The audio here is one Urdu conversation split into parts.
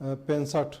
65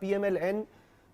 PMLN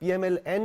PMLN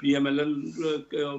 PMLN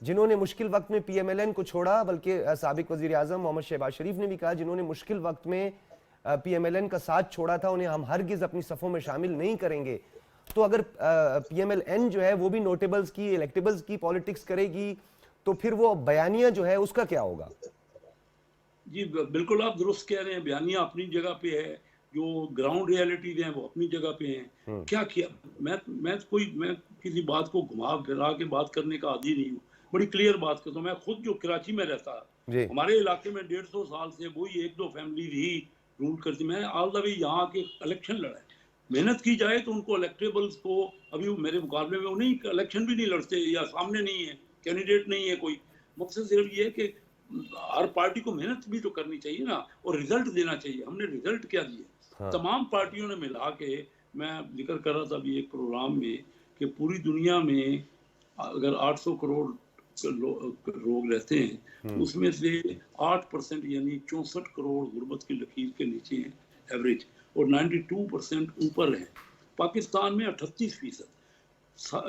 جنہوں نے مشکل وقت میں پی ایم ایل این کو چھوڑا، بلکہ سابق وزیر اعظم محمد شہباز شریف نے بھی کہا جنہوں نے مشکل وقت میں پی ایم ایل این کا ساتھ چھوڑا تھا انہیں ہم ہرگز اپنی صفوں میں شامل نہیں کریں گے. تو اگر پی ایم ایل این جو ہے وہ بھی نوٹیبلز کی الیکٹیبلز کی پالیٹکس کرے گی تو پھر وہ بیانیہ جو ہے اس کا کیا ہوگا؟ جی بالکل آپ درست کہہ رہے ہیں، بیانیہ اپنی جگہ پہ ہے، جو گراؤنڈ ریالٹیز ہیں وہ اپنی جگہ پہ ہیں. کیا میں کسی بات کو گھما پھرا کے بات کرنے کا عادی نہیں ہوں، بڑی کلیئر بات کرتا ہوں. میں خود جو کراچی میں رہتا، ہمارے علاقے میں 150 سال سے وہی 1-2 فیملیز ہی رول کرتی. میں آل دا وے یہاں کے الیکشن لڑا ہے. محنت کی جائے تو ان کو الیکٹیبلز کو ابھی میرے مقابلے میں انہیں الیکشن بھی نہیں لڑتے یا سامنے نہیں ہے، کینڈیڈیٹ نہیں ہے کوئی. مقصد صرف یہ ہے کہ ہر پارٹی کو محنت بھی تو کرنی چاہیے نا، اور رزلٹ دینا چاہیے. ہم نے رزلٹ کیا دیا؟ تمام پارٹیوں نے ملا کے، میں ذکر کر رہا تھا ابھی ایک پروگرام میں کہ پوری دنیا میں اگر 800 کروڑ لوگ رہتے ہیں، اس میں سے 8% یعنی 64 کروڑ غربت کی لکیر کے نیچے ہیں ایوریج، اور 92% اوپر ہیں. پاکستان میں 38%،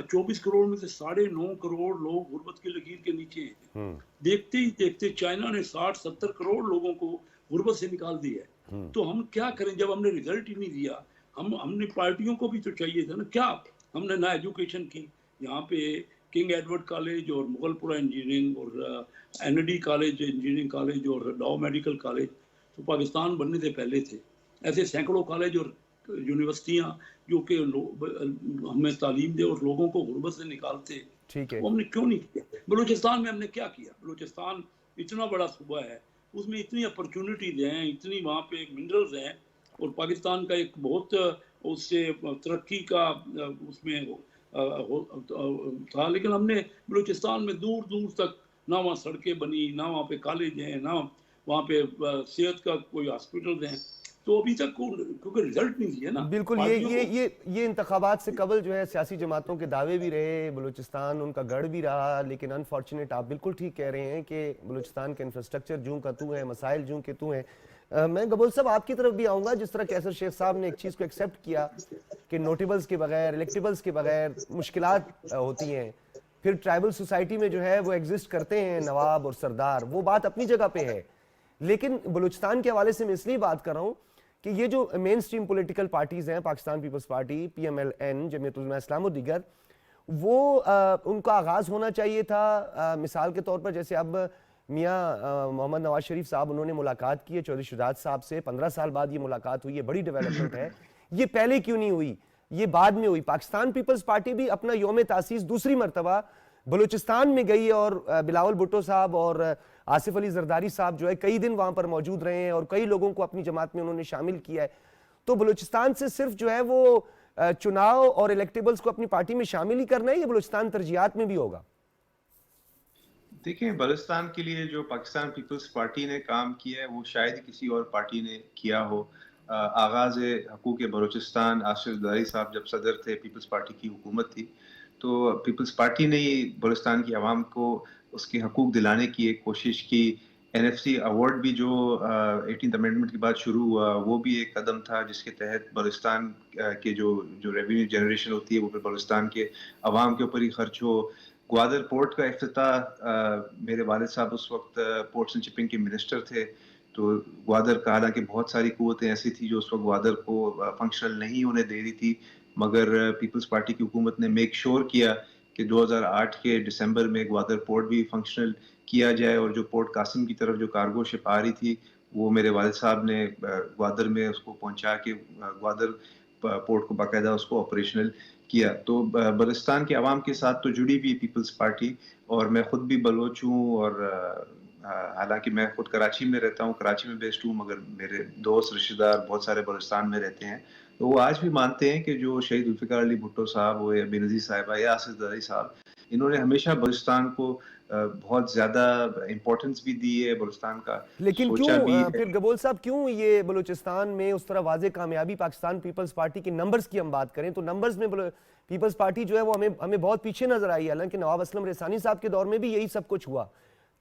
24 کروڑ میں سے 9.5 کروڑ لوگ غربت کی لکیر کے نیچے ہیں. دیکھتے ہی دیکھتے چائنا نے 60-70 کروڑ لوگوں کو غربت سے نکال دیا ہے. تو ہم کیا کریں جب ہم نے رزلٹ ہی نہیں دیا؟ ہم نے پارٹیوں کو بھی تو چاہیے تھا نا. کیا ہم نے نہ ایجوکیشن کی؟ یہاں پہ کنگ ایڈورڈ کالج اور مغل پورہ انجینئرنگ اور N D college engineering college اور ڈاؤ میڈیکل کالج تو پاکستان بننے سے پہلے تھے. ایسے سینکڑوں کالج اور یونیورسٹیاں جو کہ ہمیں تعلیم دے اور لوگوں کو غربت سے نکالتے، وہ ہم نے کیوں نہیں کیا؟ بلوچستان میں ہم نے کیا کیا؟ بلوچستان اتنا بڑا صوبہ ہے، اس میں اتنی اپرچونٹیز ہیں، اتنی وہاں پہ منرلز ہیں، اور پاکستان کا ایک بہت اس سے ترقی کا اس میں تھا. لیکن ہم نے بلوچستان میں دور دور تک نہ وہاں سڑکیں بنی، نہ وہاں پہ کالج ہیں، نہ وہاں پہ صحت کا کوئی ہاسپٹل ہیں. تو ابھی تک کیونکہ رزلٹ نہیں دیا نا. بالکل یہ انتخابات سے قبل جو ہے سیاسی جماعتوں کے دعوے بھی رہے، بلوچستان ان کا گڑھ بھی رہا، لیکن انفارچونیٹ آپ بالکل ٹھیک کہہ رہے ہیں کہ بلوچستان کے انفراسٹرکچر جوں کا تو ہے، مسائل جوں کے تو ہیں. میں گبول صاحب آپ کی طرف بھی آؤں گا. جس طرح کیسر شیخ صاحب نے ایک چیز کو ایکسیپٹ کیا کہ نوٹیبلز کے بغیر، الیکٹیبلز کے بغیر مشکلات ہوتی ہیں، پھر ٹرائبل سوسائٹی میں جو ہے وہ ایگزسٹ کرتے ہیں نواب اور سردار، وہ بات اپنی جگہ پہ ہے. لیکن بلوچستان کے حوالے سے میں اس لیے بات کر رہا ہوں کہ یہ جو مین سٹریم پولیٹیکل پارٹیز ہیں، Pakistan peoples party, P M L N, Jamiat Ulema Islam و دیگر، وہ ان کا آغاز ہونا چاہیے تھا. مثال کے طور پر جیسے اب میاں محمد نواز شریف صاحب انہوں نے ملاقات کی ہے چودھری شہزاد صاحب سے، 15 سال بعد یہ ملاقات ہوئی ہے، بڑی ڈیولپمنٹ ہے. یہ پہلے کیوں نہیں ہوئی؟ یہ بعد میں ہوئی. پاکستان پیپلز پارٹی بھی اپنا یوم تاسیس دوسری مرتبہ بلوچستان میں گئی، اور بلاول بھٹو صاحب اور آصف علی زرداری صاحب جو ہے کئی دن وہاں پر موجود رہے ہیں اور کئی لوگوں کو اپنی جماعت میں انہوں نے شامل کیا ہے. تو بلوچستان سے صرف جو ہے وہ چناؤ اور الیکٹیبلز کو اپنی پارٹی میں شامل ہی کرنا ہے، یہ بلوچستان ترجیحات میں بھی ہوگا؟ دیکھیں، بلوچستان کے لیے جو پاکستان پیپلز پارٹی نے کام کیا ہے وہ شاید ہی کسی اور پارٹی نے کیا ہو. آغاز حقوق بلوچستان آصف زرداری صاحب جب صدر تھے، پیپلز پارٹی کی حکومت تھی، تو پیپلز پارٹی نے بلوچستان کی عوام کو اس کے حقوق دلانے کی ایک کوشش کی. این ایف سی ایوارڈ بھی جو 18th امینڈمنٹ کے بعد شروع ہوا، وہ بھی ایک قدم تھا جس کے تحت بلوچستان کے جو ریونیو جنریشن ہوتی ہے وہ پھر بلوچستان کے عوام کے اوپر ہی خرچ ہو. گوادر پورٹ کا افتتاح، میرے والد صاحب اس وقت پورٹس اینڈ شپنگ کے منسٹر تھے، تو گوادر کا حالانکہ بہت ساری قوتیں ایسی تھی جو اس وقت گوادر کو فنکشنل نہیں ہونے دے رہی تھی، مگر پیپلز پارٹی کی حکومت نے میک شور کیا کہ 2008 کے دسمبر میں گوادر پورٹ بھی فنکشنل کیا جائے، اور جو پورٹ قاسم کی طرف جو کارگو شپ آ رہی تھی وہ میرے والد صاحب نے گوادر میں اس کو پہنچا کے گوادر پورٹ کو باقاعدہ اس کو آپریشنل کیا. تو بلوچستان کے عوام کے ساتھ تو جڑی ہوئی پیپلز پارٹی، اور میں خود بھی بلوچ ہوں، اور حالانکہ میں خود کراچی میں رہتا ہوں، کراچی میں بیسڈ ہوں، مگر میرے دوست رشتہ دار بہت سارے بلوچستان میں رہتے ہیں. تو وہ آج بھی مانتے ہیں کہ جو شہید ذوالفقار علی بھٹو صاحب ہو یا بے نظیر صاحبہ یا آصف زرداری صاحب، انہوں نے ہمیشہ بلوچستان کو بہت زیادہ امپورٹنس بھی دی ہے، بلوچستان کا لیکن سوچا بھی. پھر گبول صاحب کیوں یہ بلوچستان میں اس طرح واضح کامیابی پاکستان پیپلز پارٹی کے نمبرز کی ہم بات کریں تو نمبرز میں پیپلز پارٹی جو ہے وہ ہمیں بہت پیچھے نظر آئی ہے، حالانکہ نواب اسلم رسانی صاحب کے دور میں بھی یہی سب کچھ ہوا.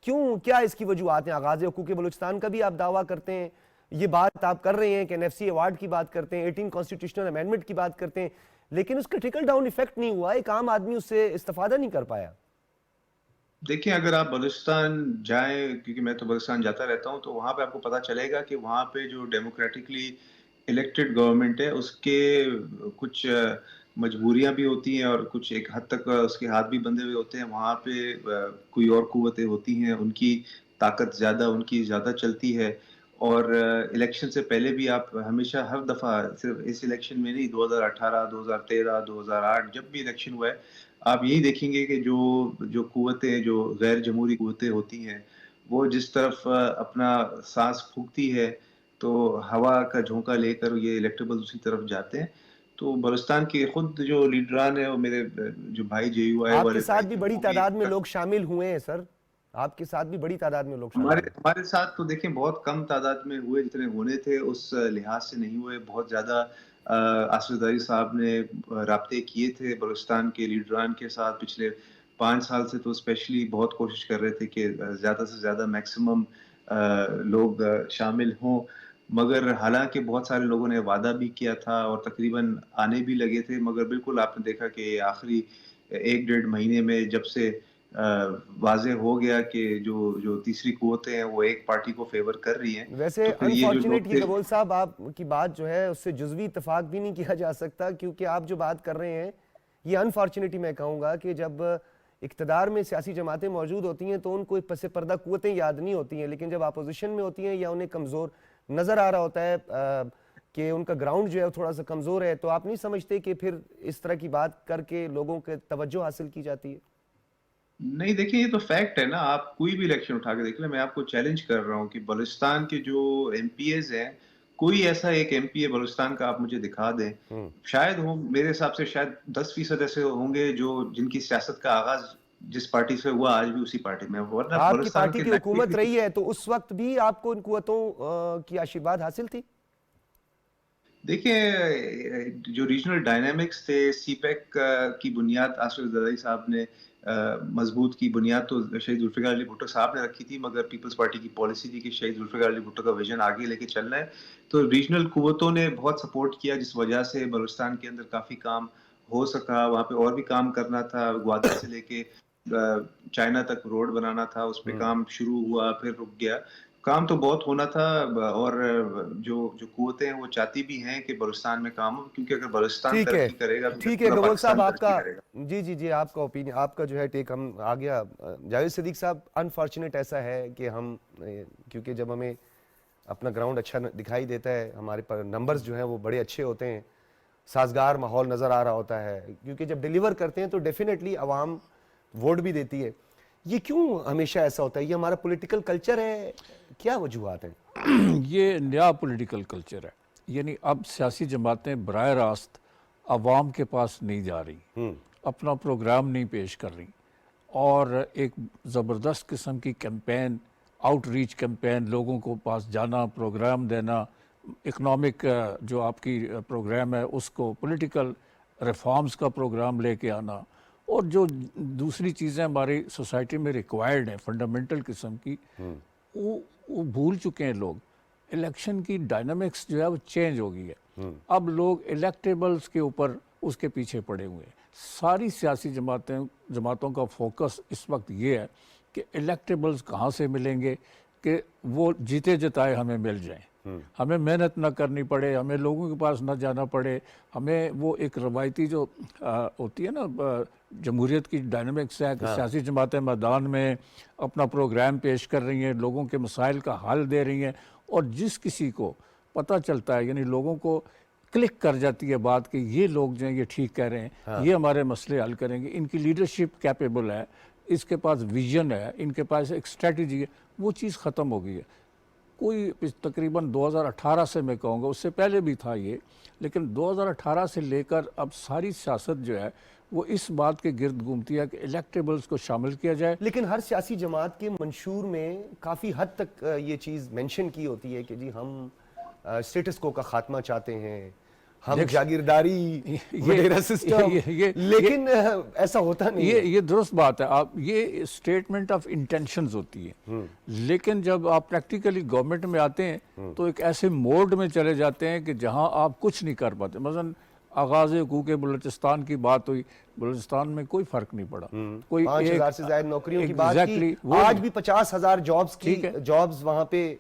کیوں؟ کیا اس کی وجوہات ہیں؟ آغاز حقوق بلوچستان کا بھی آپ دعویٰ کرتے ہیں، یہ بات آپ کر رہے ہیں کہ این ایف سی ایوارڈ کی بات کرتے ہیں، 18 کانسٹیٹیوشنل امینڈمنٹ کی بات کرتے ہیں، لیکن اس کا ٹرکل ڈاؤن ایفیکٹ نہیں ہوا، ایک عام آدمی اس سے استفادہ نہیں کر پایا. دیکھیں اگر آپ بلوچستان جائیں، کیونکہ میں تو بلوچستان جاتا رہتا ہوں، تو وہاں پہ آپ کو پتہ چلے گا کہ وہاں پہ جو ڈیموکریٹکلی الیکٹڈ گورنمنٹ ہے اس کے کچھ مجبوریاں بھی ہوتی ہیں اور کچھ ایک حد تک اس کے ہاتھ بھی بندھے ہوئے ہوتے ہیں. وہاں پہ کوئی اور قوتیں ہوتی ہیں، ان کی طاقت زیادہ، ان کی زیادہ چلتی ہے. اور الیکشن سے پہلے بھی آپ ہمیشہ ہر دفعہ، صرف اس الیکشن میں نہیں، 2018 2013 2008 جب بھی الیکشن ہوا ہے، آپ یہی دیکھیں گے کہ جو قوتیں، جو غیر جمہوری قوتیں ہوتی ہیں، وہ جس طرف اپنا سانس پھونکتی ہے تو ہوا کا جھونکا لے کر یہ الیکٹیبل اسی طرف جاتے ہیں. تو بلوچستان کے خود جو لیڈران ہیں، وہ میرے جو بھائی جے یو آئی آپ کے والے بھائی ساتھ بھی تھے، بڑی وہ بھی تعداد میں لوگ شامل ہوئے ہیں سر، آپ کے ساتھ بھی بڑی تعداد میں لوگ شامل ہوئے. ہمارے ساتھ تو دیکھیں بہت کم تعداد میں ہوئے، جتنے ہونے تھے اس لحاظ سے نہیں ہوئے. بہت زیادہ آصف زرداری صاحب نے رابطے کیے تھے بلوچستان کے لیڈران کے ساتھ. پچھلے 5 سال سے تو اسپیشلی بہت کوشش کر رہے تھے کہ زیادہ سے زیادہ میکسیمم لوگ شامل ہوں. مگر حالانکہ بہت سارے لوگوں نے وعدہ بھی کیا تھا اور تقریباً آنے بھی لگے تھے، مگر بالکل آپ نے دیکھا کہ آخری 1 ڈیڑھ مہینے میں جب سے واضح ہو گیا کہ جو تیسری قوتیں ہیں وہ ایک پارٹی کو فیور کر رہی ہیں، ویسے تو پھر یہ جو انفارچونیٹ لوگ یہ تھے. گگول صاحب آپ کی بات جو ہے اس سے جزوی اتفاق بھی نہیں کیا جا سکتا، کیونکہ آپ جو بات کر رہے ہیں یہ انفارچونیٹی میں کہوں گا کہ جب اقتدار میں سیاسی جماعتیں موجود ہوتی ہیں تو ان کو پس پردہ قوتیں یاد نہیں ہوتی ہیں، لیکن جب اپوزیشن میں ہوتی ہیں یا انہیں کمزور نظر آ رہا ہوتا ہے کہ ان کا گراؤنڈ جو ہے تھوڑا سا کمزور ہے، تو آپ نہیں سمجھتے کہ پھر اس طرح کی بات کر کے لوگوں کے توجہ حاصل کی جاتی ہے؟ نہیں دیکھیں، یہ تو فیکٹ ہے نا. آپ کوئی بھی الیکشن اٹھا کے دیکھ لیں. میں آپ کو چیلنج کر رہا ہوں کہ بلوچستان کے جو ایم پی ایز ہیں، کوئی ایسا ایک ایم پی اے بلوچستان کا آپ مجھے دکھا دیں. شاید ہوں، میرے حساب سے شاید 10% ایسے ہوں گے جن کی سیاست کا آغاز جس پارٹی سے ہوا آج بھی اسی پارٹی میں، ورنہ آپ کی بلوچستان پارٹی کے کی حکومت 90% رہی ہے تو اس وقت بھی آپ کو ان قوتوں کی آشیرواد حاصل تھی؟ دیکھیں جو ریجنل ڈائنامکس تھے، سی پیک کی بنیاد آصف زرداری صاحب نے مضبوط کی. بنیاد تو شہید ذوالفقار علی بھٹو صاحب نے رکھی تھی، مگر پیپلز پارٹی کی پالیسی تھی کہ شہید ذوالفقار علی بھٹو کا ویژن آگے لے کے چلنا ہے. تو ریجنل قوتوں نے بہت سپورٹ کیا، جس وجہ سے بلوچستان کے اندر کافی کام ہو سکا. وہاں پہ اور بھی کام کرنا تھا. گوادر سے لے کے چائنا تک روڈ بنانا تھا، اس پہ کام شروع ہوا پھر رک گیا. کام تو بہت ہونا تھا. اور جو قوتیں ہیں وہ چاہتی بھی ہیں کہ بلوچستان میں کام ہو، کیونکہ اگر بلوچستان ٹھیک ہے، ترقی کرے گا تو ٹھیک ہے پورا گگول صاحب، پاکستان آپ ترقی کا کرے گا. جی آپ کا اوپینین، آپ کا جو ہے ٹیک ہم آ گیا. جاوید صدیق صاحب، انفارچونیٹ ایسا ہے کہ ہم کیونکہ جب ہمیں اپنا گراؤنڈ اچھا دکھائی دیتا ہے، ہمارے پر نمبرز جو ہیں وہ بڑے اچھے ہوتے ہیں، سازگار ماحول نظر آ رہا ہوتا ہے، کیونکہ جب ڈیلیور کرتے ہیں تو ڈیفینیٹلی عوام ووٹ بھی دیتی ہے. یہ کیوں ہمیشہ ایسا ہوتا ہے؟ یہ ہمارا پولیٹیکل کلچر ہے، کیا وجوہات ہیں؟ یہ نیا پولیٹیکل کلچر ہے. یعنی اب سیاسی جماعتیں براہ راست عوام کے پاس نہیں جا رہی، اپنا پروگرام نہیں پیش کر رہی، اور ایک زبردست قسم کی کیمپین، آؤٹ ریچ کیمپین، لوگوں کو پاس جانا، پروگرام دینا، اکنامک جو آپ کی پروگرام ہے اس کو، پولیٹیکل ریفارمز کا پروگرام لے کے آنا، اور جو دوسری چیزیں ہماری سوسائٹی میں ریکوائرڈ ہیں فنڈامنٹل قسم کی، وہ بھول چکے ہیں لوگ. الیکشن کی ڈائنامکس جو ہے وہ چینج ہو گئی ہے. اب لوگ الیکٹیبلز کے اوپر اس کے پیچھے پڑے ہوئے ہیں. ساری سیاسی جماعتوں کا فوکس اس وقت یہ ہے کہ الیکٹیبلز کہاں سے ملیں گے کہ وہ جیتے جتائے ہمیں مل جائیں، ہمیں محنت نہ کرنی پڑے، ہمیں لوگوں کے پاس نہ جانا پڑے. ہمیں وہ ایک روایتی جو ہوتی ہے نا جمہوریت کی ڈائنامکس ہے کہ سیاسی جماعتیں میدان میں اپنا پروگرام پیش کر رہی ہیں، لوگوں کے مسائل کا حل دے رہی ہیں، اور جس کسی کو پتہ چلتا ہے، یعنی لوگوں کو کلک کر جاتی ہے بات کہ یہ لوگ جو ہیں یہ ٹھیک کہہ رہے ہیں، یہ ہمارے مسئلے حل کریں گے، ان کی لیڈرشپ کیپیبل ہے، اس کے پاس ویژن ہے، ان کے پاس ایک اسٹریٹجی ہے، وہ چیز ختم ہو گئی ہے. کوئی تقریباً 2018 سے میں کہوں گا، اس سے پہلے بھی تھا یہ، لیکن 2018 سے لے کر اب ساری سیاست جو ہے وہ اس بات کے گرد گھومتی ہے کہ الیکٹیبلز کو شامل کیا جائے. لیکن ہر سیاسی جماعت کے منشور میں کافی حد تک یہ چیز مینشن کی ہوتی ہے کہ جی ہم سٹیٹس کو کا خاتمہ چاہتے ہیں، ہم جاگیرداری وغیرہ سسٹم، لیکن ایسا ہوتا نہیں ہے. یہ درست بات ہے. آپ یہ اسٹیٹمنٹ آف انٹینشنز ہوتی ہے، لیکن جب آپ پریکٹیکلی گورنمنٹ میں آتے ہیں تو ایک ایسے موڈ میں چلے جاتے ہیں کہ جہاں آپ کچھ نہیں کر پاتے. مثلا آغاز حقوق بلوچستان کی بات ہوئی، بلوچستان میں کوئی فرق نہیں پڑا، کوئی 5,000 سے زائد نوکریوں کی بات کی، Exactly، وہ آج بھی 50,000 جابز وہاں پہ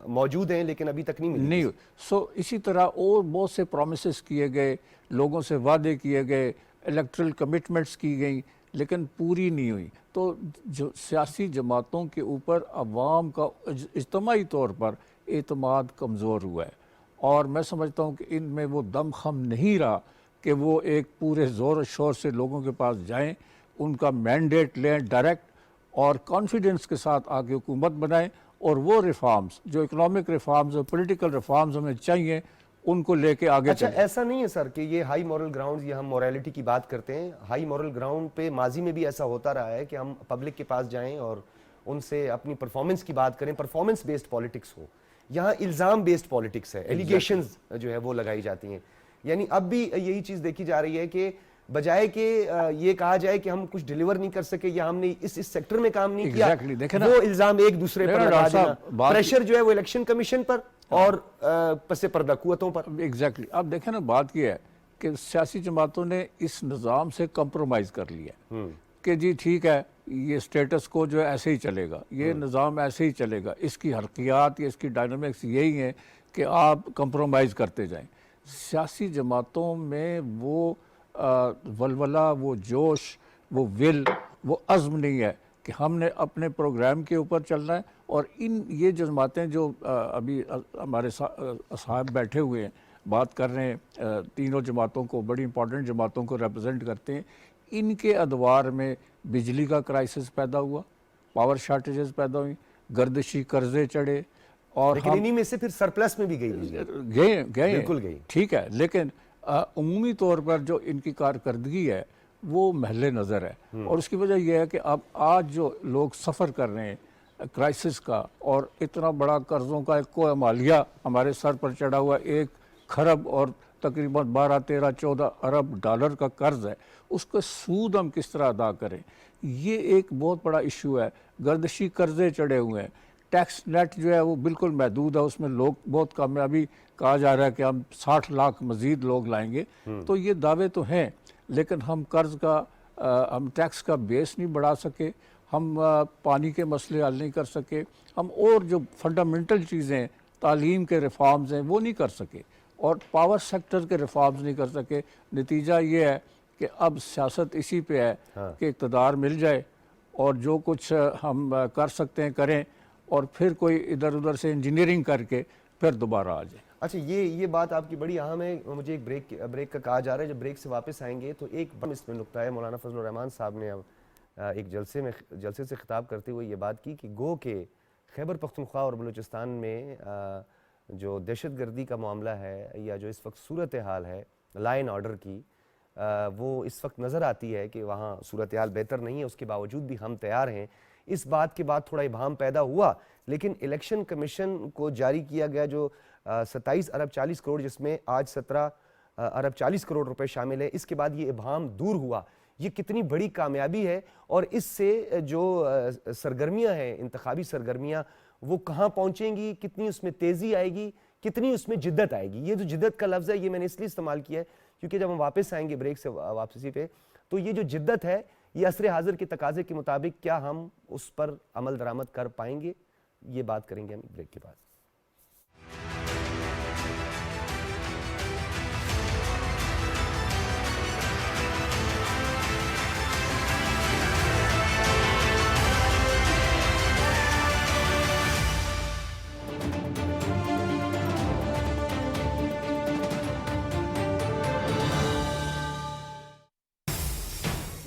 موجود ہیں لیکن ابھی تک نہیں ملی۔ نہیں، سو اسی طرح اور بہت سے پرومسز کیے گئے، لوگوں سے وعدے کیے گئے، الیکٹرل کمٹمنٹس کی گئیں لیکن پوری نہیں ہوئی۔ تو جو سیاسی جماعتوں کے اوپر عوام کا اجتماعی طور پر اعتماد کمزور ہوا ہے، اور میں سمجھتا ہوں کہ ان میں وہ دم خم نہیں رہا کہ وہ ایک پورے زور و شور سے لوگوں کے پاس جائیں، ان کا مینڈیٹ لیں ڈائریکٹ اور کانفیڈنس کے ساتھ آگے حکومت بنائیں، اور وہ ریفارمز جو اکنامک ریفارمز اور پولیٹیکل ریفارمز ہمیں چاہیے ان کو لے کے آگے اچھا چلیں۔ ایسا نہیں ہے سر کہ یہ ہائی مورل گراؤنڈز، یہ ہم موریلٹی کی بات کرتے ہیں، ہائی مورل گراؤنڈ پہ ماضی میں بھی ایسا ہوتا رہا ہے کہ ہم پبلک کے پاس جائیں اور ان سے اپنی پرفارمنس کی بات کریں، پرفارمنس بیسڈ پالیٹکس ہو۔ یہاں الزام بیسڈ پالیٹکس ہے، ایلیگیشنز جو ہے وہ لگائی جاتی ہیں، یعنی اب بھی یہی چیز دیکھی جا رہی ہے کہ بجائے کہ یہ کہا جائے کہ ہم کچھ ڈیلیور نہیں کر سکے یا ہم نے اس سیکٹر میں کام نہیں کیا، وہ الزام ایک دوسرے پر لگا دینا، پریشر جو ہے وہ الیکشن کمیشن پر اور پس پردہ قوتوں پر۔ ایگزیکٹلی، اب دیکھیں نا بات یہ ہے کہ سیاسی جماعتوں نے اس نظام سے کمپرومائز کر لیا ہے کہ جی ٹھیک ہے یہ سٹیٹس کو جو ہے ایسے ہی چلے گا، یہ نظام ایسے ہی چلے گا، اس کی حرکیات یا اس کی ڈائنامکس یہی ہیں کہ آپ کمپرومائز کرتے جائیں۔ سیاسی جماعتوں میں وہ ولولہ، وہ جوش، وہ ول، وہ عزم نہیں ہے کہ ہم نے اپنے پروگرام کے اوپر چلنا ہے، اور یہ جماعتیں جو ابھی ہمارے صاحب بیٹھے ہوئے ہیں بات کر رہے ہیں، تینوں جماعتوں کو، بڑی امپورٹنٹ جماعتوں کو ریپرزینٹ کرتے ہیں، ان کے ادوار میں بجلی کا کرائسس پیدا ہوا، پاور شارٹیجز پیدا ہوئی، گردشی قرضے چڑھے، اور لیکن انہی میں سے پھر سرپلس میں بھی گئی، گئے بالکل گئی، ٹھیک ہے، لیکن عمومی طور پر جو ان کی کارکردگی ہے وہ محل نظر ہے، اور اس کی وجہ یہ ہے کہ اب آج جو لوگ سفر کر رہے ہیں کرائسس کا، اور اتنا بڑا قرضوں کا ایک کوہ مالیہ ہمارے سر پر چڑھا ہوا 1 کھرب اور تقریباً 12، 13، 14 ارب ڈالر کا قرض ہے، اس کا سود ہم کس طرح ادا کریں، یہ ایک بہت بڑا ایشو ہے۔ گردشی قرضے چڑھے ہوئے ہیں، ٹیکس نیٹ جو ہے وہ بالکل محدود ہے، اس میں لوگ بہت کم ہے، ابھی کہا جا رہا ہے کہ ہم 60 لاکھ مزید لوگ لائیں گے، تو یہ دعوے تو ہیں لیکن ہم قرض کا، ہم ٹیکس کا بیس نہیں بڑھا سکے، ہم پانی کے مسئلے حل نہیں کر سکے، ہم اور جو فنڈامنٹل چیزیں تعلیم کے ریفارمز ہیں وہ نہیں کر سکے، اور پاور سیکٹر کے ریفارمز نہیں کر سکے۔ نتیجہ یہ ہے کہ اب سیاست اسی پہ ہے کہ اقتدار مل جائے اور جو کچھ ہم کر سکتے ہیں کریں، اور پھر کوئی ادھر ادھر سے انجینئرنگ کر کے پھر دوبارہ آ جائے۔ اچھا یہ بات آپ کی بڑی اہم ہے، مجھے ایک بریک کا کہا جا رہا ہے، جب بریک سے واپس آئیں گے تو ایک اس میں نکتہ ہے، مولانا فضل الرحمان صاحب نے ایک جلسے سے خطاب کرتے ہوئے یہ بات کی کہ گو کہ خیبر پختونخوا اور بلوچستان میں جو دہشت گردی کا معاملہ ہے یا جو اس وقت صورتحال ہے لا اینڈ آرڈر کی، وہ اس وقت نظر آتی ہے کہ وہاں صورتحال بہتر نہیں ہے، اس کے باوجود بھی ہم تیار ہیں۔ اس بات کے بعد تھوڑا ابہام پیدا ہوا، لیکن الیکشن کمیشن کو جاری کیا گیا جو 27 ارب 40 کروڑ، جس میں آج 17 ارب 40 کروڑ روپے شامل ہے، اس کے بعد یہ ابہام دور ہوا۔ یہ کتنی بڑی کامیابی ہے، اور اس سے جو سرگرمیاں ہیں، انتخابی سرگرمیاں، وہ کہاں پہنچیں گی، کتنی اس میں تیزی آئے گی، کتنی اس میں جدت آئے گی۔ یہ جو جدت کا لفظ ہے یہ میں نے اس لیے استعمال کیا ہے کیونکہ جب ہم واپس آئیں گے بریک سے واپسی پہ، تو یہ جو جدت ہے یہ عصر حاضر کے تقاضے کے مطابق کیا ہم اس پر عمل درآمد کر پائیں گے، یہ بات کریں گے ہم بریک کے بعد۔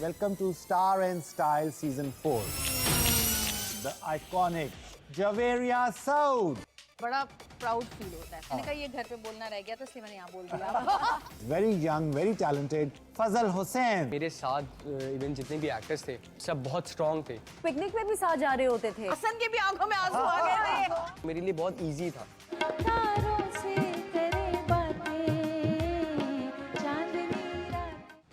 Welcome to Star and Style Season 4. The iconic Javeria Saud. بڑا پراؤڈ فیل ہوتا ہے، میں نے کہا یہ گھر پہ بولنا رہ گیا تو اس لیے میں نے یہاں بول دیا۔ Very young, very talented Fazal Hussain. میرے ساتھ ایون جتنے بھی ایکٹرز تھے سب بہت اسٹرانگ تھے، پکنک میں بھی ساتھ جا رہے ہوتے تھے، حسن کے بھی آنکھوں میں آنسو آ گئے تھے۔ میرے لیے بہت ایزی تھا۔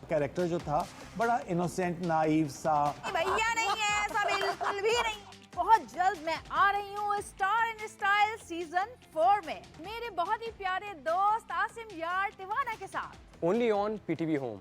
کیریکٹر جو تھا بڑا انوسینٹ، نائیو سا۔ بھیا نہیں ہے ایسا، بالکل بھی نہیں۔ بہت جلد میں آ رہی ہوں اسٹار اینڈ اسٹائل سیزن 4 میں میرے بہت ہی پیارے دوست عاصم یار ٹیوانا کے ساتھ۔ only on PTV Home.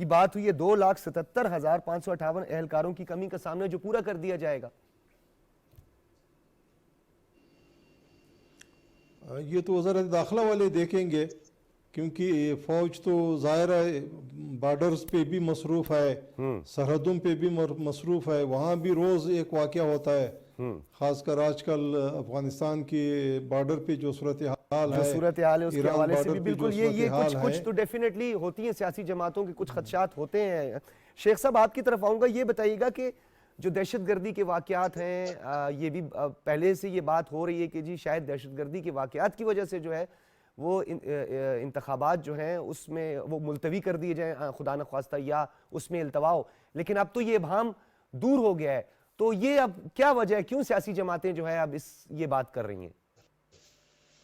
کی بات ہوئی ہے 2,77,558 اہلکاروں کی کمی کا سامنے جو پورا کر دیا جائے گا. یہ تو وزارت داخلہ والے دیکھیں گے کیونکہ فوج تو ظاہر ہے بارڈرز پہ بھی مصروف ہے, سرحدوں پہ بھی مصروف ہے, وہاں بھی روز ایک واقعہ ہوتا ہے, خاص کر آج کل افغانستان کے بارڈر پہ جو صورتحال ہے, صورتحال ہے اس کے ایران حوالے سے بارڈر بھی پہ جو بالکل یہ صورتحال کچھ ہے. تو ڈیفینیٹلی ہوتی ہیں سیاسی جماعتوں کے کچھ خدشات ہوتے ہیں. شیخ صاحب آپ کی طرف آؤں گا, یہ بتائیے گا کہ جو دہشت گردی کے واقعات ہیں, یہ بھی پہلے سے یہ بات ہو رہی ہے کہ جی شاید دہشت گردی کے واقعات کی وجہ سے جو ہے وہ انتخابات جو ہیں اس میں وہ ملتوی کر دیے جائیں خدا نخواستہ, یا اس میں التوا ہو, لیکن اب تو یہ ابہام دور ہو گیا ہے. تو یہ اب کیا وجہ ہے, کیوں سیاسی جماعتیں جو ہے اب یہ بات کر رہی ہیں؟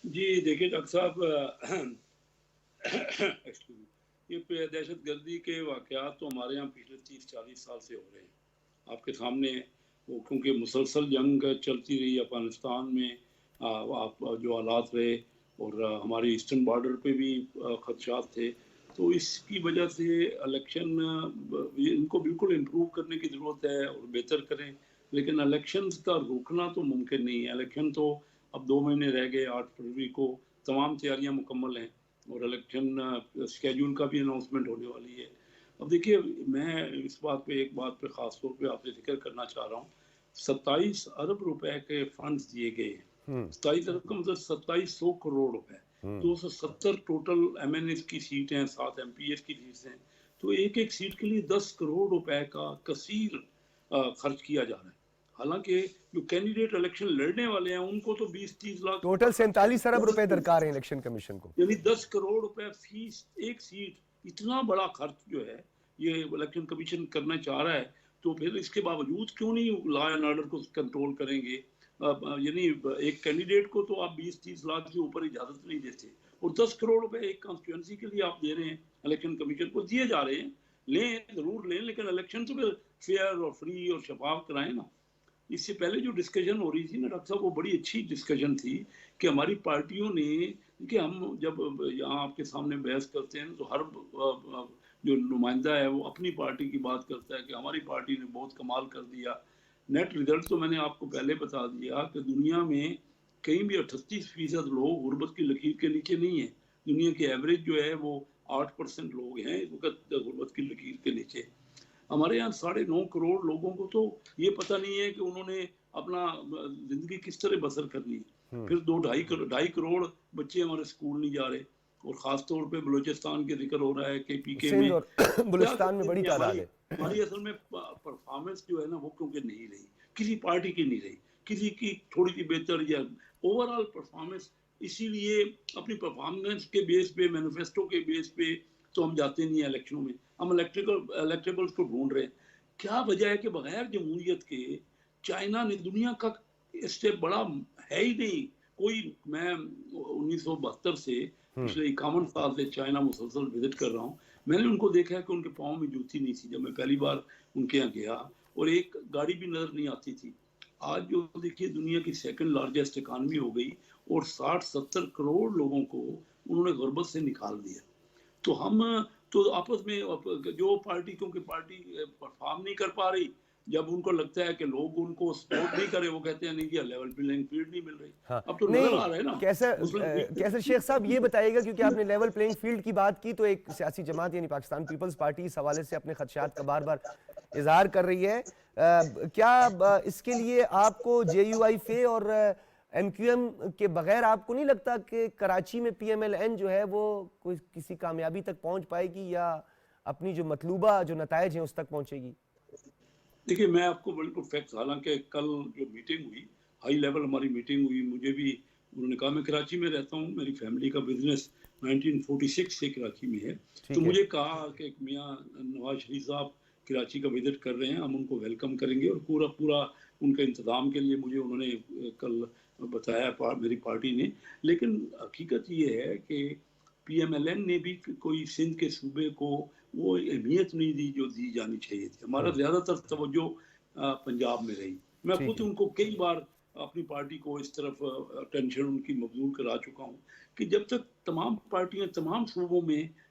جی دیکھیں ڈاکٹر صاحب, یہ دہشت گردی کے واقعات تو ہمارے یہاں پچھلے 30-40 سال سے ہو رہے ہیں. آپ کے سامنے وہ کیونکہ مسلسل جنگ چلتی رہی افغانستان میں, جو حالات رہے, اور ہماری ایسٹرن بارڈر پہ بھی خدشات تھے, تو اس کی وجہ سے الیکشن ان کو بالکل امپروو کرنے کی ضرورت ہے اور بہتر کریں, لیکن الیکشنز کا روکنا تو ممکن نہیں ہے. الیکشن تو اب 2 مہینے رہ گئے, 8 فروری کو تمام تیاریاں مکمل ہیں اور الیکشن اسکیڈول کا بھی اناؤنسمنٹ ہونے والی ہے. اب دیکھیے میں اس بات پہ ایک بات پہ خاص طور پہ آپ سے ذکر کرنا چاہ رہا ہوں, 27 ارب روپے کے فنڈز دیے گئے ہیں. 27 ارب کا مطلب 2700 کروڑ روپے, 270 ٹوٹل ایم این ایس کی سیٹیں ہیں, 7 ایم پی ایس کی سیٹیں ہیں, تو ایک ایک سیٹ کے لیے 10 کروڑ روپے کا کثیر خرچ کیا جا رہا ہے. حالانکہ جو کینڈیڈیٹ الیکشن لڑنے والے ہیں ان کو تو 20-30 لاکھ ٹوٹل 47 ارب روپے درکار ہیں الیکشن کمیشن کو, یعنی 10 کروڑ روپے فیس ایک سیٹ. اتنا بڑا خرچ جو ہے یہ الیکشن کمیشن کرنا چاہ رہا ہے, تو پھر اس کے باوجود کیوں نہیں لا اینڈ آرڈر کو کنٹرول کریں گے؟ یعنی ایک کینڈیڈیٹ کو تو آپ 20-30 لاکھ سے اوپر اجازت نہیں دیتے, اور 10 کروڑ روپے ایک کانسٹیٹوئنسی کے لیے آپ دے رہے ہیں, الیکشن کمیشن کو دیے جا رہے ہیں. لیں ضرور لیں, لیکن الیکشن تو پھر فیئر اور فری اور شفاف کرائیں نا. اس سے پہلے جو ڈسکشن ہو رہی تھی نا ڈاکٹر صاحب, وہ بڑی اچھی ڈسکشن تھی کہ ہماری پارٹیوں نے, کہ ہم جب یہاں آپ کے سامنے بحث کرتے ہیں تو ہر جو نمائندہ ہے وہ اپنی پارٹی کی بات کرتا ہے کہ ہماری پارٹی نے بہت کمال کر دیا. نیٹ رزلٹ تو میں نے آپ کو پہلے بتا دیا کہ دنیا میں کہیں بھی 38% لوگ غربت کی لکیر کے نیچے نہیں ہیں. دنیا کی ایوریج جو ہے وہ 8% لوگ ہیں اس وقت غربت کی لکیر کے نیچے. ہمارے یہاں 9.5 کروڑ لوگوں کو تو یہ پتہ نہیں ہے کہ انہوں نے اپنا زندگی کس طرح بسر کرنی ہے. پھر 2.5 کروڑ بچے ہمارے اسکول نہیں جا رہے, اور خاص طور پہ بلوچستان کے ذکر ہو رہا ہے کہ پی کے میں, بلوچستان میں بڑی تعداد ہے. ہماری اصل میں پرفارمنس جو ہے نا وہ کیونکہ نہیں رہی, کسی پارٹی کی نہیں رہی, کسی کی تھوڑی سی بہتر یا اوور آل پرفارمنس. اسی لیے اپنی پرفارمنس کے بیس پہ, مینیفیسٹو کے بیس پہ تو ہم جاتے نہیں ہیں الیکشنوں میں, ہم الیکٹیبلز کو ڈھونڈ رہے ہیں. کیا وجہ ہے کہ بغیر جمہوریت کے چائنا نے دنیا کا اسٹیپ بڑا ہے ہی نہیں کوئی. میں 1972 سے پچھلے 51 سال سے چائنا مسلسل وزٹ کر رہا ہوں. میں نے ان کو دیکھا ہے کہ ان کے پاؤں میں جوتی نہیں تھی جب میں پہلی بار ان کے یہاں گیا, اور ایک گاڑی بھی نظر نہیں آتی تھی. آج جو دیکھیے دنیا کی 2nd لارجسٹ اکانومی ہو گئی, اور 60-70 کروڑ لوگوں کو انہوں نے غربت سے نکال دیا. تو ہم تو آپس میں جو پارٹی, کیونکہ پارٹی پرفارم نہیں کر پا رہی, جب ان کو لگتا ہے کہ لوگ ان کو سپورٹ نہیں کرے, وہ کہتے ہیں نہیں کہ لیول پلینگ فیلڈ نہیں مل رہی. اب تو نظر آ رہا ہے نا کیسے. شیخ صاحب یہ بتائیے گا, کیونکہ آپ نے لیول پلینگ فیلڈ کی بات کی, تو ایک سیاسی جماعت یعنی پاکستان پیپلز پارٹی اس حوالے سے اپنے خدشات کا بار بار اظہار کر رہی ہے. کیا اس کے لیے آپ کو JUIF اور MQM کے بغیر آپ کو نہیں لگتا کہ کراچی میں PMLN جو ہے وہ کوئی کسی کامیابی تک پہنچ پائے گی, یا اپنی جو مطلوبہ جو نتائج ہیں اس تک پہنچے گی؟ دیکھیے میں آپ کو بالکل فیکٹس, حالانکہ کل جو میٹنگ ہوئی, ہائی لیول ہماری میٹنگ ہوئی, مجھے بھی انہوں نے کہا, میں کراچی میں رہتا ہوں, میری فیملی کا بزنس 1946 سے کراچی میں ہے, تو مجھے کہا کہ میاں نواز شریف صاحب کراچی کا وزٹ کر رہے ہیں, ہم ان کو ویلکم کریں گے, اور پورا ان کے انتظام کے لیے مجھے انہوں نے کل بتایا میری پارٹی نے. لیکن حقیقت یہ ہے کہ PMLN نے بھی کوئی سندھ کے صوبے کو وہ اہمیت نہیں دی جو دی جانی چاہیے تھی. ہمارا زیادہ تر توجہ پنجاب میں رہی. میں خود ان کو کئی بار اپنی پارٹی کو اس طرف اٹینشن ان کی مبذول کرا چکا ہوں کہ جب تک تمام پارٹیاں تمام صوبوں میں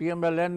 PMLN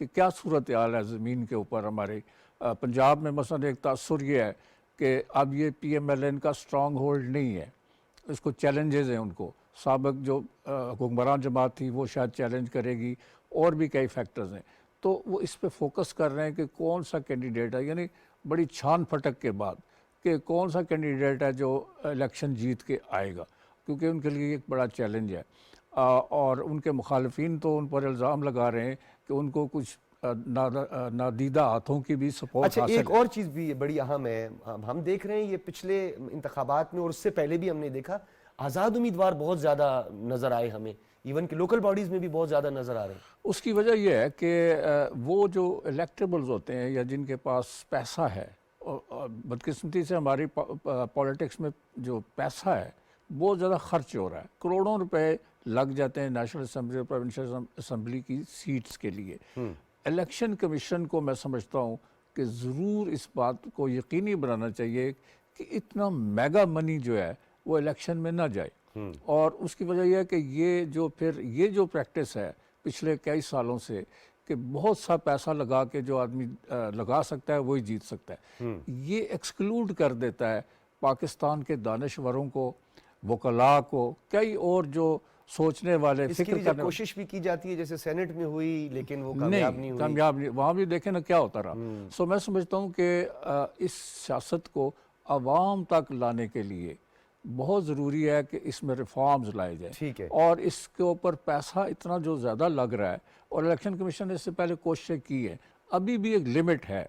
کہ کیا صورتحال ہے زمین کے اوپر ہمارے پنجاب میں مثلا ایک تاثر یہ ہے کہ اب یہ پی ایم ایل این کا اسٹرانگ ہولڈ نہیں ہے، اس کو چیلنجز ہیں، ان کو سابق جو حکمران جماعت تھی وہ شاید چیلنج کرے گی، اور بھی کئی فیکٹرز ہیں، تو وہ اس پہ فوکس کر رہے ہیں کہ کون سا کینڈیڈیٹ ہے، یعنی بڑی چھان پھٹک کے بعد کہ کون سا کینڈیڈیٹ ہے جو الیکشن جیت کے آئے گا، کیونکہ ان کے لیے ایک بڑا چیلنج ہے، اور ان کے مخالفین تو ان پر الزام لگا رہے ہیں کہ ان کو کچھ نادیدہ ہاتھوں کی بھی سپورٹ اچھا حاصل ایک اور چیز بھی بڑی اہم ہے، ہم دیکھ رہے ہیں یہ پچھلے انتخابات میں اور اس سے پہلے بھی ہم نے دیکھا آزاد امیدوار بہت زیادہ نظر آئے ہمیں، ایون کہ لوکل باڈیز میں بھی بہت زیادہ نظر آ رہے ہیں۔ اس کی وجہ یہ ہے کہ وہ جو الیکٹیبلز ہوتے ہیں یا جن کے پاس پیسہ ہے، بدقسمتی سے ہماری پولیٹکس میں جو پیسہ ہے بہت زیادہ خرچ ہو رہا ہے، کروڑوں روپے لگ جاتے ہیں نیشنل اسمبلی اور پروونشل اسمبلی کی سیٹس کے لیے۔ الیکشن کمیشن کو میں سمجھتا ہوں کہ ضرور اس بات کو یقینی بنانا چاہیے کہ اتنا میگا منی جو ہے وہ الیکشن میں نہ جائے، اور اس کی وجہ یہ ہے کہ یہ جو پریکٹس ہے پچھلے کئی سالوں سے کہ بہت سا پیسہ لگا کے جو آدمی لگا سکتا ہے وہی جیت سکتا ہے، یہ ایکسکلوڈ کر دیتا ہے پاکستان کے دانشوروں کو، وکلاء کو، کئی اور جو سوچنے والے اس کے فکر لیے کرنے جب کوشش بھی کی جاتی ہے جیسے سینٹ میں ہوئی لیکن وہ کامیاب نہیں ہوئی، کامیاب نہیں، وہاں بھی دیکھیں نا کیا ہوتا رہا۔ سو میں سمجھتا ہوں کہ اس سیاست کو عوام تک لانے کے لیے بہت ضروری ہے کہ اس میں ریفارمز لائے جائیں، ٹھیک ہے، اور اس کے اوپر پیسہ اتنا جو زیادہ لگ رہا ہے، اور الیکشن کمیشن نے اس سے پہلے کوششیں کی ہیں، ابھی بھی ایک لمٹ ہے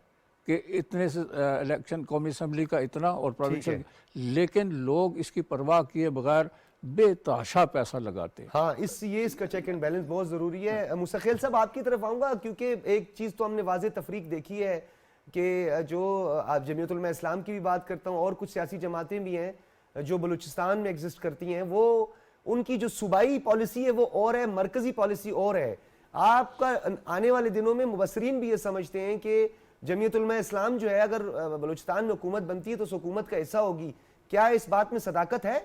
کہ اتنے سے الیکشن قومی اسمبلی کا اتنا اور پروونشل، لیکن لوگ اس کی پرواہ کیے بغیر بے تحاشا پیسہ لگاتے ہیں۔ ہاں اس کا چیک اینڈ بیلنس بہت ضروری ہے۔ مستقل صاحب آپ کی طرف آؤں گا، کیونکہ ایک چیز تو ہم نے واضح تفریق دیکھی ہے کہ جو آپ جمعیت علماء اسلام کی بھی بات کرتا ہوں اور کچھ سیاسی جماعتیں بھی ہیں جو بلوچستان میں ایگزسٹ کرتی ہیں، وہ ان کی جو صوبائی پالیسی ہے وہ اور ہے، مرکزی پالیسی اور ہے۔ آپ کا آنے والے دنوں میں مبصرین بھی یہ سمجھتے ہیں کہ جمعیت علماء اسلام جو ہے اگر بلوچستان میں حکومت بنتی ہے تو اس حکومت کا حصہ ہوگی، کیا اس بات میں صداقت ہے؟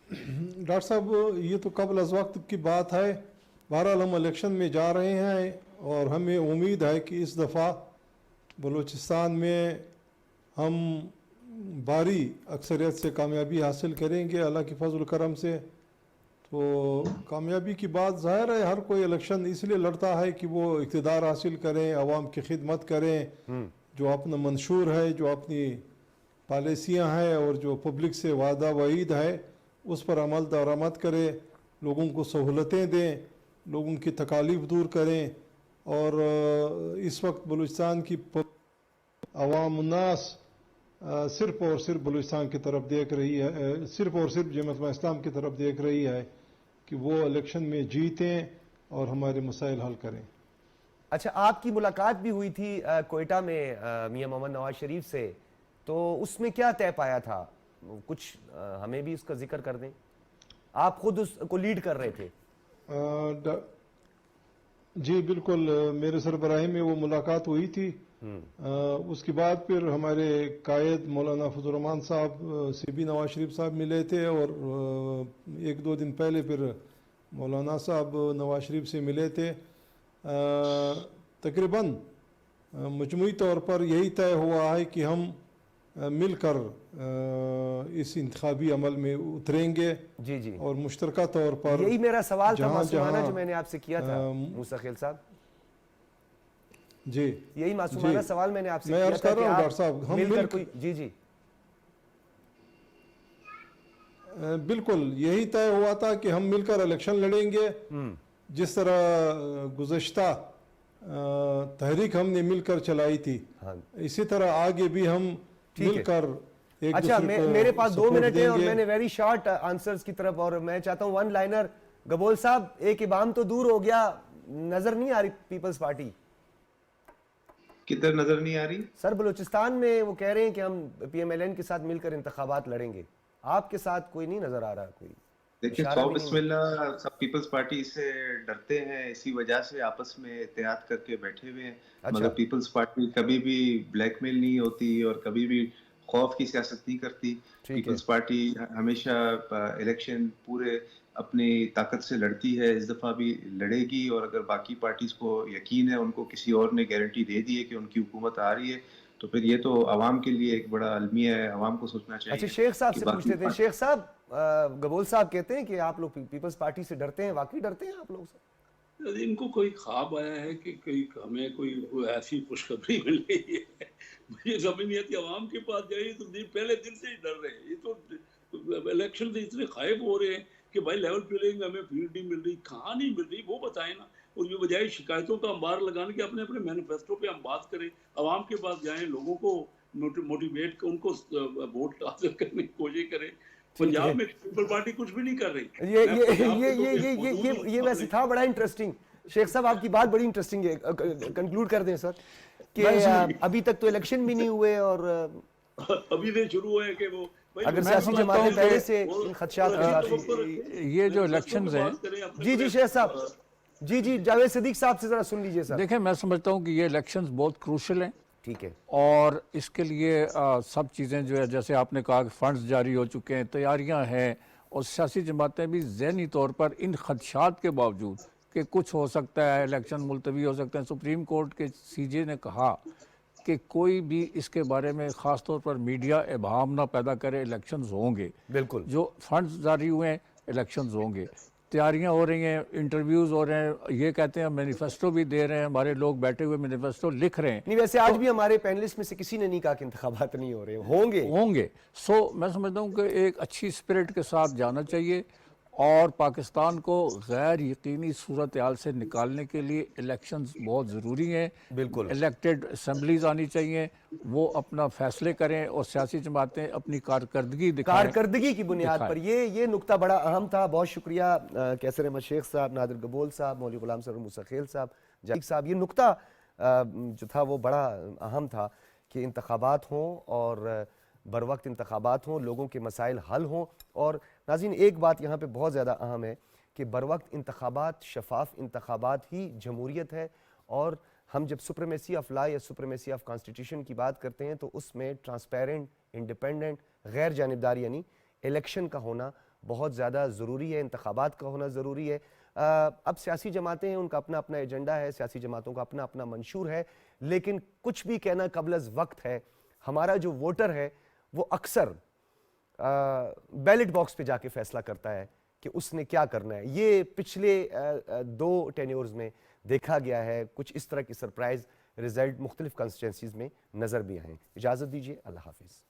ڈاکٹر صاحب یہ تو قبل از وقت کی بات ہے، بہرحال ہم الیکشن میں جا رہے ہیں اور ہمیں امید ہے کہ اس دفعہ بلوچستان میں ہم بھاری اکثریت سے کامیابی حاصل کریں گے اللہ کے فضل و کرم سے۔ تو کامیابی کی بات ظاہر ہے، ہر کوئی الیکشن اس لیے لڑتا ہے کہ وہ اقتدار حاصل کریں، عوام کی خدمت کریں، جو اپنا منشور ہے، جو اپنی پالیسیاں ہیں اور جو پبلک سے وعدہ وعید ہے اس پر عمل درآمد کرے، لوگوں کو سہولتیں دیں، لوگوں کی تکالیف دور کریں۔ اور اس وقت بلوچستان کی عوام الناس صرف اور صرف بلوچستان کی طرف دیکھ رہی ہے، صرف اور صرف جمعیت علماء اسلام کی طرف دیکھ رہی ہے کہ وہ الیکشن میں جیتیں اور ہمارے مسائل حل کریں۔ اچھا آپ کی ملاقات بھی ہوئی تھی کوئٹہ میں میاں محمد نواز شریف سے، تو اس میں کیا طے پایا تھا؟ کچھ ہمیں بھی اس کا ذکر کر دیں، آپ خود اس کو لیڈ کر رہے تھے۔ جی بالکل، میرے سربراہی میں وہ ملاقات ہوئی تھی۔ اس کے بعد پھر ہمارے قائد مولانا فضل الرحمان صاحب سے بھی نواز شریف صاحب ملے تھے، اور ایک دو دن پہلے پھر مولانا صاحب نواز شریف سے ملے تھے۔ تقریباً مجموعی طور پر یہی طے ہوا ہے کہ ہم مل کر اس انتخابی عمل میں اتریں گے، جی اور مشترکہ طور پر یہی میرا سوال تھا معصومانہ جو میں نے آپ سے کیا تھا مستقل صاحب، جی یہی معصومانہ سوال میں نے آپ سے میں کیا عرض تھا کر کہ رہا ہوں آپ ڈاکٹر صاحب، ہم مل کر مل کوئی جی بالکل یہی طے ہوا تھا کہ ہم مل کر الیکشن لڑیں گے، جس طرح گزشتہ تحریک ہم نے مل کر چلائی تھی، اسی طرح آگے بھی ہم مل کر ایک اچھا دوسرے کو میرے پاس 2 سپورٹ منٹ ہیں دیں اور گے۔ میں نے ویری شارٹ آنسرز کی طرف، اور میں چاہتا ہوں 1 لائنر۔ گبول صاحب ایک ابہام تو دور ہو گیا، نظر نہیں آ رہی پیپلز پارٹی کدھر نظر نہیں آ رہی؟ سر بلوچستان میں وہ کہہ رہے ہیں کہ ہم پی ایم ایل این کے ساتھ مل کر انتخابات لڑیں گے، آپ کے ساتھ کوئی نہیں نظر آ رہا، کوئی دیکھیں سو بسم اللہ، سب پیپلز پارٹی سے ڈرتے ہیں، اسی وجہ سے آپس میں اتحاد کر کے بیٹھے ہوئے ہیں، مگر پیپلز پارٹی کبھی بھی بلیک میل نہیں ہوتی اور کبھی بھی خوف کی سیاست نہیں کرتی. پیپلز پارٹی ہمیشہ الیکشن پورے اپنی طاقت سے لڑتی ہے, اس دفعہ بھی لڑے گی, اور اگر باقی پارٹیز کو یقین ہے, ان کو کسی اور نے گارنٹی دے دی ہے کہ ان کی حکومت آ رہی ہے, تو پھر یہ تو عوام کے لیے ایک بڑا المیہ ہے, عوام کو سوچنا چاہیے. اچھا شیخ صاحب سے پوچھتے تھے, شیخ صاحب گبول صاحب کہتے ہیں کہ آپ لوگ پیپلز پارٹی سے ڈرتے ہیں, واقعی ڈرتے ہیں آپ لوگ سے؟ ان کو کوئی خواب آیا ہے کہ ہمیں کوئی ایسی خوشخبری مل رہی ہے, مجھے سمجھ نہیں آتی. عوام کے پاس جائیے تو پہلے دن سے ہی ڈر رہے ہیں. یہ تو الیکشن سے اتنے خائف ہو رہے ہیں کہ بھائی لیول پلینگ ہمیں فیلڈ نہیں مل رہی, کہاں نہیں مل رہی, وہ بتائیں نا. اور یہ بجائے شکایتوں کا انبار لگانے کے اپنے اپنے مینیفیسٹو پہ ہم بات کریں, عوام کے پاس جائیں, لوگوں کو موٹیویٹ, ان کو ووٹ حاصل کرنے کی کوشش کریں. پنجاب میں پیپل پارٹی کچھ بھی نہیں کر رہی. یہ ویسے تھا بڑا انٹرسٹنگ. شیخ صاحب آپ کی بات بڑی انٹرسٹنگ ہے, کنکلوڈ کر دیں سر, کہ ابھی تک تو الیکشن بھی نہیں ہوئے اور ابھی سے شروع ہوئے کہ وہ اگر سیاسی جماعتیں پہلے سے ان خدشات کے ساتھ. یہ جو الیکشنز ہیں, جی شیخ صاحب, جی جاوید صدیق صاحب سے ذرا سن لیجئے سر. دیکھیں میں سمجھتا ہوں کہ یہ الیکشنز بہت کروشل ہیں, ٹھیک ہے, اور اس کے لیے سب چیزیں جو ہے, جیسے آپ نے کہا کہ فنڈز جاری ہو چکے ہیں, تیاریاں ہیں, اور سیاسی جماعتیں بھی ذہنی طور پر ان خدشات کے باوجود کہ کچھ ہو سکتا ہے, الیکشن ملتوی ہو سکتے ہیں. سپریم کورٹ کے سی جے نے کہا کہ کوئی بھی اس کے بارے میں خاص طور پر میڈیا ابہام نہ پیدا کرے, الیکشنز ہوں گے. بالکل, جو فنڈز جاری ہوئے ہیں, الیکشنز ہوں گے, تیاریاں ہو رہی ہیں, انٹرویوز ہو رہے ہیں, یہ کہتے ہیں مینیفیسٹو بھی دے رہے ہیں, ہمارے لوگ بیٹھے ہوئے مینیفیسٹو لکھ رہے ہیں. نہیں ویسے آج بھی ہمارے پینلسٹ میں سے کسی نے نہیں کہا کہ انتخابات نہیں ہو رہے, ہوں گے. سو میں سمجھتا ہوں کہ ایک اچھی اسپرٹ کے ساتھ جانا چاہیے, اور پاکستان کو غیر یقینی صورتحال سے نکالنے کے لیے الیکشنز بہت ضروری ہیں. بالکل, الیکٹڈ اسمبلیز آنی چاہیے, وہ اپنا فیصلے کریں, اور سیاسی جماعتیں اپنی کارکردگی دکھائیں. کارکردگی کی بنیاد پر. یہ نقطہ بڑا اہم تھا. بہت شکریہ کیسر احمد شیخ صاحب, نادر گبول صاحب, مولوی غلام سرور موسیٰ خیل صاحب, جاوید صاحب. یہ نقطہ جو تھا وہ بڑا اہم تھا کہ انتخابات ہوں اور بر وقت انتخابات ہوں, لوگوں کے مسائل حل ہوں. اور ناظرین ایک بات یہاں پہ بہت زیادہ اہم ہے کہ بر وقت انتخابات, شفاف انتخابات ہی جمہوریت ہے. اور ہم جب سپریمیسی آف لا یا سپریمیسی آف کانسٹیٹیوشن کی بات کرتے ہیں تو اس میں ٹرانسپیرنٹ, انڈیپینڈنٹ, غیر جانبدار یعنی الیکشن کا ہونا بہت زیادہ ضروری ہے, انتخابات کا ہونا ضروری ہے. اب سیاسی جماعتیں ہیں, ان کا اپنا اپنا ایجنڈا ہے, سیاسی جماعتوں کا اپنا اپنا منشور ہے, لیکن کچھ بھی کہنا قبل از وقت ہے. ہمارا جو ووٹر ہے وہ اکثر بیلٹ باکس پہ جا کے فیصلہ کرتا ہے کہ اس نے کیا کرنا ہے. یہ پچھلے 2 ٹینیورز میں دیکھا گیا ہے. کچھ اس طرح کی سرپرائز رزلٹ مختلف کانسٹیٹوئنسیز میں نظر بھی آئے ہیں. اجازت دیجیے, اللہ حافظ.